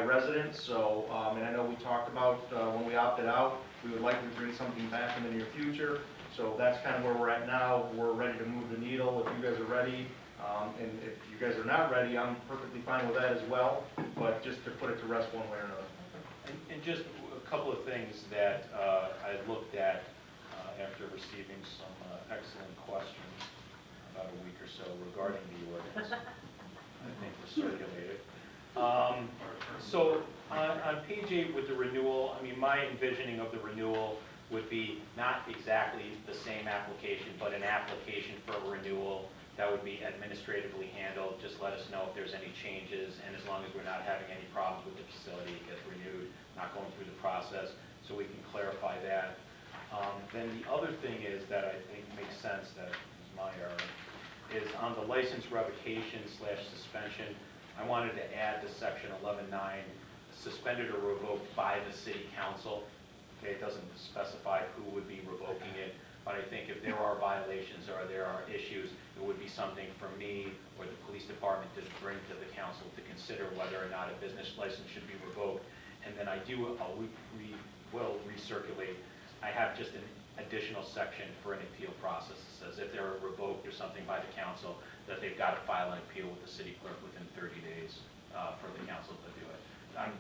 residents, so, and I know we talked about, when we opted out, we would likely bring something back in the near future. So that's kind of where we're at now. We're ready to move the needle if you guys are ready. And if you guys are not ready, I'm perfectly fine with that as well, but just to put it to rest one way or another. And just a couple of things that I looked at after receiving some excellent questions about a week or so regarding the ordinance. I think were circulated. So on page 8 with the renewal, I mean, my envisioning of the renewal would be not exactly the same application, but an application for a renewal that would be administratively handled. Just let us know if there's any changes, and as long as we're not having any problems with the facility, it gets renewed, not going through the process, so we can clarify that. Then the other thing is that I think makes sense, that is my error, is on the license revocation / suspension, I wanted to add to section 11.9, suspended or revoked by the city council. Okay, it doesn't specify who would be revoking it, but I think if there are violations or there are issues, it would be something for me or the police department to bring to the council to consider whether or not a business license should be revoked. And then I will recirculate. I have just an additional section for an appeal process that says if they're revoked or something by the council, that they've got to file an appeal with the city clerk within 30 days for the council to do it.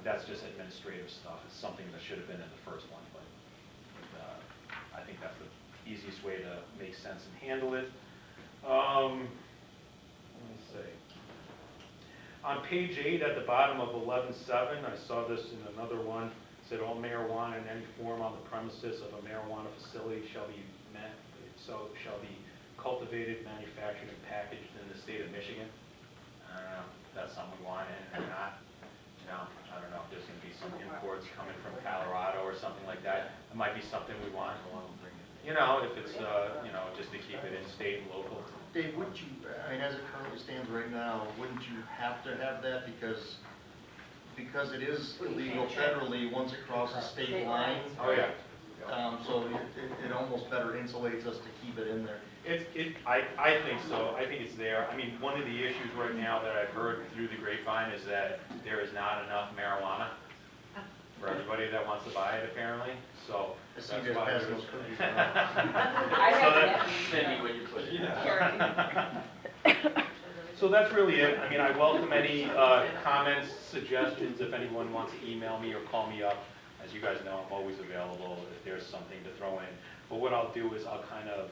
That's just administrative stuff. It's something that should have been in the first one, but I think that's the easiest way to make sense and handle it. Let me see. On page 8 at the bottom of 11.7, I saw this in another one. It said all marijuana in any form on the premises of a marijuana facility shall be cultivated, manufactured, and packaged in the state of Michigan. I don't know if that's something we want in or not. You know, I don't know if there's going to be some imports coming from Colorado or something like that. It might be something we want. You know, if it's, you know, just to keep it in state and local. Dave, wouldn't you, I mean, as it currently stands right now, wouldn't you have to have that because it is illegal federally once it crosses state line? Oh, yeah. So it almost better insulates us to keep it in there. I think so. I think it's there. I mean, one of the issues right now that I've heard through the grapevine is that there is not enough marijuana for everybody that wants to buy it, apparently. So I see that's you guys why passing there's... those cookies around. I So have that- Cindy when you put it. So that's really it. I mean, I welcome any comments, suggestions, if anyone wants to email me or call me up. As you guys know, I'm always available if there's something to throw in. But what I'll do is I'll kind of,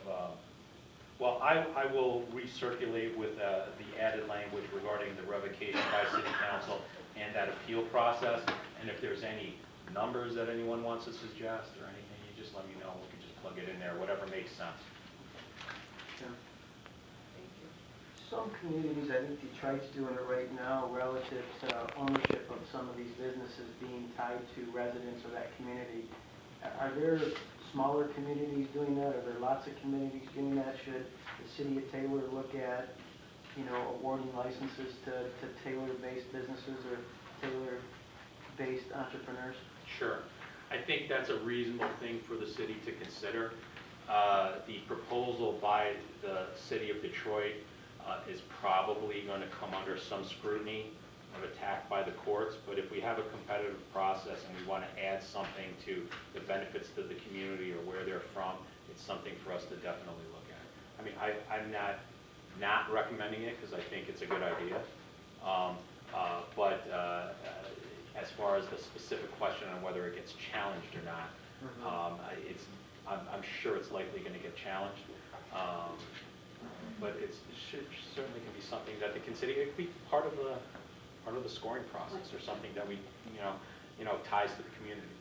well, I will recirculate with the added language regarding the revocation by city council and that appeal process. And if there's any numbers that anyone wants to suggest or anything, you just let me know. We can just plug it in there, whatever makes sense. Some communities, I think Detroit's doing it right now relative to ownership of some of these businesses being tied to residents of that community. Are there smaller communities doing that? Are there lots of communities doing that? Should the city of Taylor look at, you know, awarding licenses to Taylor-based businesses or Taylor-based entrepreneurs? Sure. I think that's a reasonable thing for the city to consider. The proposal by the city of Detroit is probably going to come under some scrutiny of attack by the courts, but if we have a competitive process and we want to add something to the benefits to the community or where they're from, it's something for us to definitely look at. I mean, I'm not recommending it because I think it's a good idea, but as far as the specific question on whether it gets challenged or not, I'm sure it's likely going to get challenged. But it certainly can be something that they consider. It could be part of the scoring process or something that we, ties to the community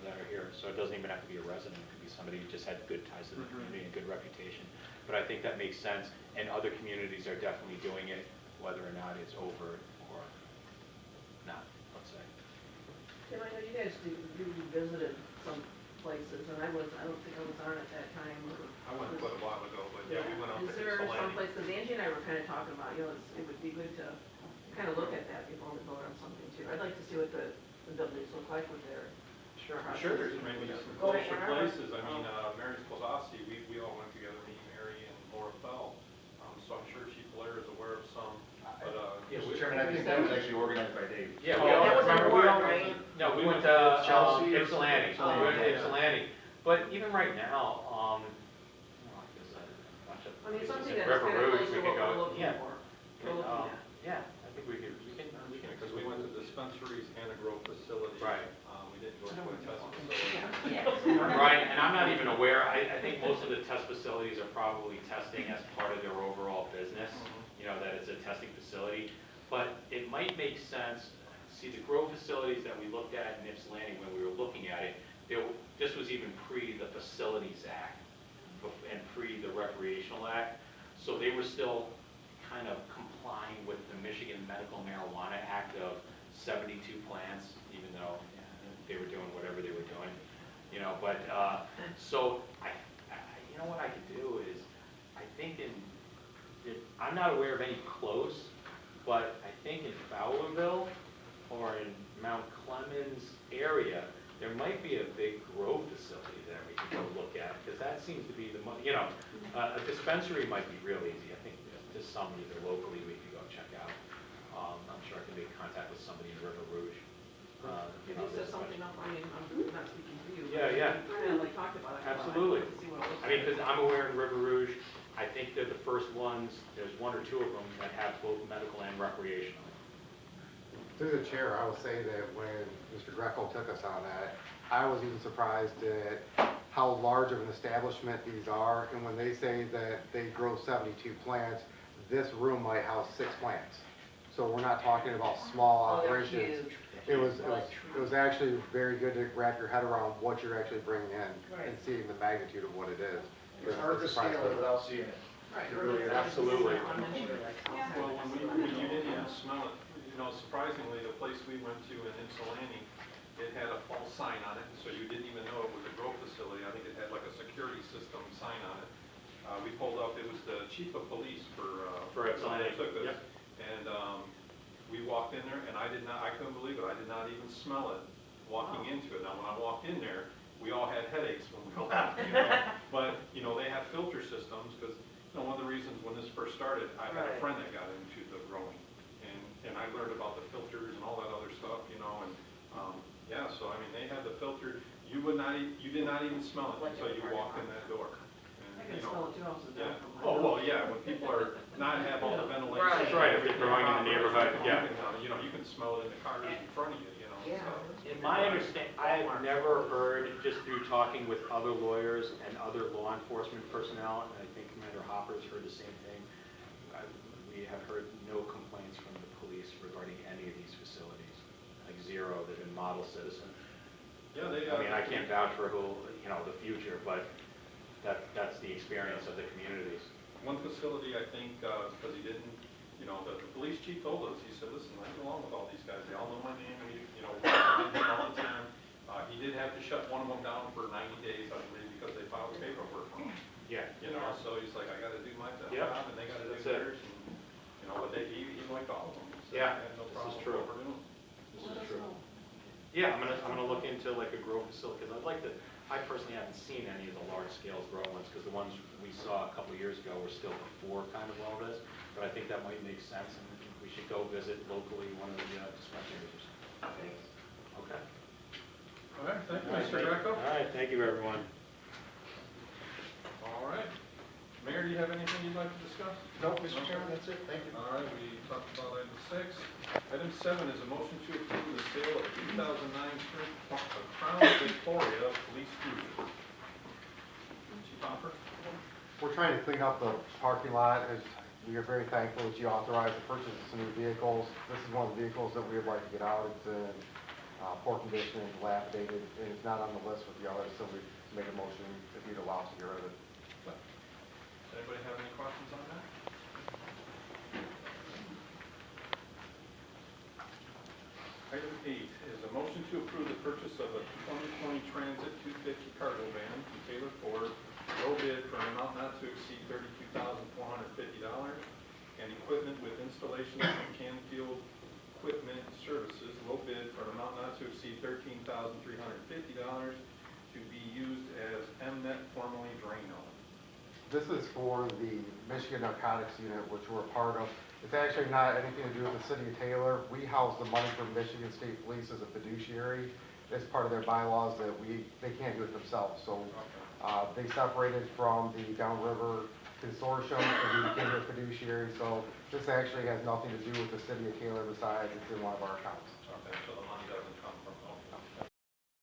that are here. So it doesn't even have to be a resident. It could be somebody who just had good ties to the community and good reputation. But I think that makes sense, and other communities are definitely doing it, whether or not it's overt or not, let's say. Tim, I know you guys visited some places, and I don't think I was on at that time. I went quite a while ago, but yeah, we went up Is to there some Ypsilanti. place, because Angie and I were kind of talking about, it would be good to kind of look at that before we vote on something too. I'd like to see what the buildings look like with their. Sure, there's maybe some Go closer ahead. places. I mean, Mary Sklodowski, we all went together, me, Mary, and Laura Fell. So I'm sure Chief Blair is aware of some, but Yeah, we Chairman, I think that was actually organized by Dave. Yeah, Oh, we all, that was remember, in we Warren, all, right? no, we We went went to, to Chelsea or Ypsilanti, something. we went to Yeah. Ypsilanti. But even right now, there's a bunch of I mean, places something in that's River kind of Rouge close we to could what we're go. looking Yeah, for. We're looking at. yeah, I think we can, Because we went to dispensaries and a grow facility. Right. We didn't go to a test facility. Right, and I'm not even aware, I think most of the test facilities are probably testing as part of their overall business, you know, that it's a testing facility. But it might make sense, see, the grow facilities that we looked at in Ypsilanti when we were looking at it, this was even pre the Facilities Act and pre the Recreational Act. So they were still kind of complying with the Michigan Medical Marijuana Act of 72 plants, even though they were doing whatever they were doing, you know. But so you know what I could do is, I think I'm not aware of any close, but I think in Fowlerville or in Mount Clemens area, there might be a big grow facility there we can go look at, because that seems to be the, you know, a dispensary might be real easy. I think there's some either locally we could go check out. I'm sure I can make contact with somebody in River Rouge. If you set something up, I mean, I'm not speaking for you. Yeah, yeah. We kind of like talked about it. Absolutely. To see what it looks I mean, like. because I'm aware in River Rouge, I think they're the first ones, there's one or two of them that have both medical and recreational. Through the chair, I will say that when Mr. Greco took us on that, I was even surprised at how large of an establishment these are. And when they say that they grow 72 plants, this room might house 6 plants. So we're not talking about small Oh, they're operations. huge. It was actually very good to wrap your head around what you're actually bringing in Right. and seeing the magnitude of what it is. It's hard to scale it without seeing it. Right. It really is. Absolutely. Well, when you didn't even smell it, you know, surprisingly, the place we went to in Ypsilanti, it had a false sign on it, so you didn't even know it was a grow facility. I think it had like a security system sign on it. We pulled up, it was the chief of police for Ypsilanti. took us. Yep. And we walked in there, and I couldn't believe it, I did not even smell it walking into it. Now, when I walked in there, we all had headaches when we left, you know. But, you know, they have filter systems, because, you know, one of the reasons when this first started, I had a Right. friend that got into the growing. And I learned about the filters and all that other stuff, you know, and, yeah, so, I mean, they had the filter, you did not even smell it until you walked in that door. I And, can you know, smell it 2 houses yeah. down from my Oh, house. well, yeah, when people are not have all the ventilation. Right. That's right, if you're growing in the neighborhood, yeah. You know, you can smell it in the cars in front of you, you know, Yeah. so. In my understanding, I have never heard, just through talking with other lawyers and other law enforcement personnel, and I think Commander Hopper's heard the same thing, we have heard no complaints from the police regarding any of these facilities, like zero. They've been model citizen. Yeah, they. I mean, I can't vouch for who, you know, the future, but that's the experience of the communities. One facility, I think, because he didn't, you know, the police chief told us, he said, listen, I get along with all these guys, they all know my name, you know, I did him all the time. He did have to shut one of them down for 90 days, I believe, because they filed paperwork for him. Yeah. You know, so he's like, I gotta do my job, Yep. and they gotta do That's it. theirs, and, you know, but he liked all of them. He said, Yeah, I had no this is problem with true. what we're doing. This is true. Yeah, I'm gonna look into like a grow facility, because I'd like to, I personally haven't seen any of the large-scale grow ones, because the ones we saw a couple years ago were still before kind of all this, but I think that might make sense, and we should go visit locally one of the dispensaries or something. Okay? All right, thank you, All right, Mr. Greco. All right, thank you, everyone. All right. Mayor, do you have anything you'd like to discuss? No, Mr. Chairman, that's it, thank you. All right, we talked about item 6. Item 7 is a motion to approve the sale of 2009 Crown Victoria Police Cruiser. Chief Hopper? We're trying to clean up the parking lot. As we are very thankful that you authorized the purchase of some new vehicles. This is one of the vehicles that we would like to get out. It's in poor condition and dilapidated, and it's not on the list with the others, so we make a motion if you'd allow us to get rid of it. Anybody have any questions on that? Item 8 is a motion to approve the purchase of a 2020 Transit 250 cargo van from Taylor Ford, low bid for an amount not to exceed $32,450, and equipment with installation from Canfield Equipment Services, low bid for an amount not to exceed $13,350, to be used as MNET, formerly Drano. This is for the Michigan Narcotics Unit, which we're a part of. It's actually not anything to do with the city of Taylor. We house the money for Michigan State Police as a fiduciary. It's part of their bylaws that they can't do it themselves. So they separated from the downriver consortium and we became a fiduciary. So this actually has nothing to do with the city of Taylor besides it's in one of our accounts. Okay, so the money doesn't come